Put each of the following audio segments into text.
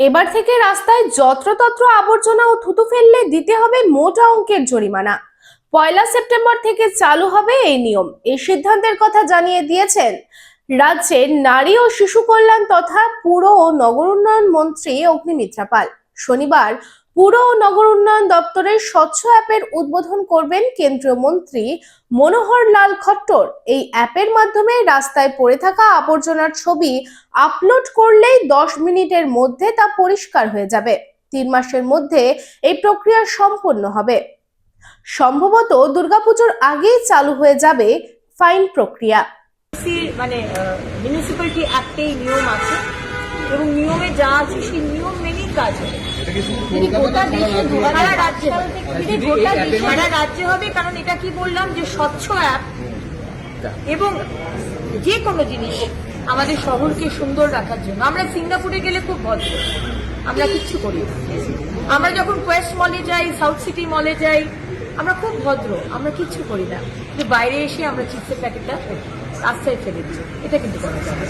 এবার থেকে রাস্তায় যত্রতত্র আবর্জনা ও থুতু ফেললে দিতে হবে মোটা অঙ্কের জরিমানা। 1 সেপ্টেম্বর থেকে চালু হবে এই নিয়ম। এই সিদ্ধান্তের কথা জানিয়ে দিয়েছেন রাজ্যের নারী ও শিশু কল্যাণ তথা পুর ও নগর উন্নয়ন মন্ত্রী অগ্নিমিত্রা পাল। শনিবার পুর ও নগর উন্নয়ন দপ্তরের স্বচ্ছ অ্যাপের উদ্বোধন করবেন কেন্দ্রীয় মন্ত্রী মনোহর লাল খট্টর। এই অ্যাপের মাধ্যমে রাস্তায় পড়ে থাকা আবর্জনার ছবি আপলোড করলেই 10 মিনিটের মধ্যে তা পরিষ্কার হয়ে যাবে। 3 মাসের মধ্যে এই প্রক্রিয়া সম্পন্ন হবে। সম্ভবত দুর্গাপুজোর আগেই চালু হয়ে যাবে ফাইন প্রক্রিয়া। মানে মিউনিসিপ্যালিটি অ্যাক্টেই নিয়ম আছে এবং নিয়মে যা আছে সেই নিয়ম মেনেই কাজ হবে। সারা রাজ্যে হবে, কারণ এটা কি বললাম যে স্বচ্ছ অ্যাপ এবং যে কোনো জিনিস আমাদের শহরকে সুন্দর রাখার জন্য। আমরা সিঙ্গাপুরে গেলে খুব ভদ্র, আমরা কিচ্ছু করি। আমরা যখন কোয়েস্ট মলে যাই, সাউথ সিটি মলে যাই, আমরা খুব ভদ্র, আমরা কিচ্ছু করি না। কিন্তু বাইরে এসে আমরা চিপসের প্যাকেটটা রাস্তায় ফেলে দিচ্ছি, এটা কিন্তু করা যাবে।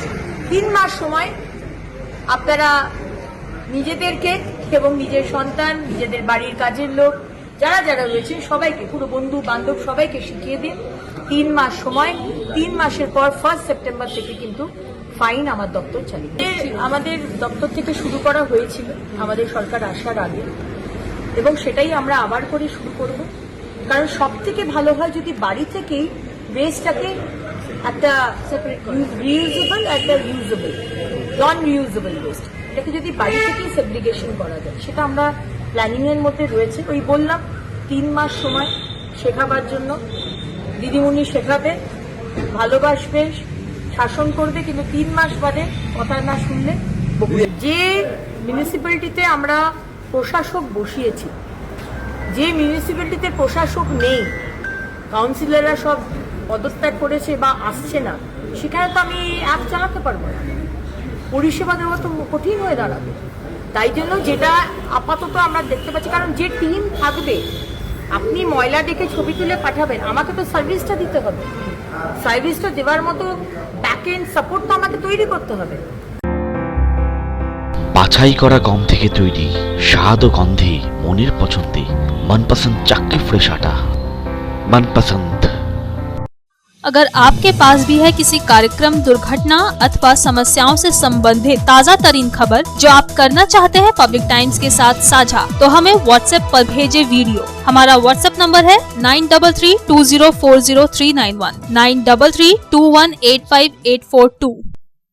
3 মাস সময় আপনারা নিজেদেরকে এবং নিজের সন্তান, নিজেদের বাড়ির কাজের লোক যারা যারা রয়েছে সবাইকে, পুরো বন্ধু বান্ধব সবাইকে শিখিয়ে দিন। 3 মাস সময়, 3 মাসের পর 1 সেপ্টেম্বর থেকে কিন্তু ফাইন আমার দপ্তর চালিয়ে আমাদের দপ্তর থেকে শুরু করা হয়েছিল আমাদের সরকার আসার আগে, এবং সেটাই আমরা আবার করে শুরু করব। কারণ সব থেকে ভালো হয় যদি বাড়ি থেকেই ওয়েস্টটাকে একটা রিউজেবল, একটা ইউজেবল, নন রিউজেবল ওয়েস্ট, এটাকে যদি বাড়ি থেকেই সেগ্রিগেশন করা যায়, সেটা আমরা প্ল্যানিং এর মধ্যে রয়েছে। ওই বললাম 3 মাস সময় শেখাবার জন্য। দিদিমণি শেখাবে, ভালোবাসবে, শাসন করবে, কিন্তু 3 মাস বাদে কথা না শুনলে যে মিউনিসিপ্যালিটিতে আমরা প্রশাসক বসিয়েছি, যে মিউনিসিপ্যালিটিতে প্রশাসক নেই, কাউন্সিলররা সব পদত্যাগ করেছে বা আসছে না, সেখানে তো আমি অ্যাপ চালাতে পারবো না, পরিষেবা দেওয়া তো কঠিন হয়ে দাঁড়াবে। তাই জন্য যেটা আপাতত আমরা দেখতে পাচ্ছি, কারণ যে টিম থাকবে, আপনি ময়লা দেখে ছবি তুলে পাঠাবেন, আমাকে তো সার্ভিসটা দিতে হবে। সার্ভিসটা দেওয়ার মতো ব্যাক এন্ড সাপোর্ট তো আমাকে তৈরি করতে হবে। বাছাই করা গম থেকে তৈরি স্বাদ ও গন্ধে মনের পছন্দে मनपसंद चक्की फ्रेश आटा मनपसंद। अगर आपके पास भी है किसी कार्यक्रम, दुर्घटना अथवा समस्याओं से संबंधित ताज़ा तरीन खबर जो आप करना चाहते हैं पब्लिक टाइम्स के साथ साझा, तो हमें व्हाट्सएप पर भेजे वीडियो। हमारा व्हाट्सएप नंबर है 9332040391 9332185842।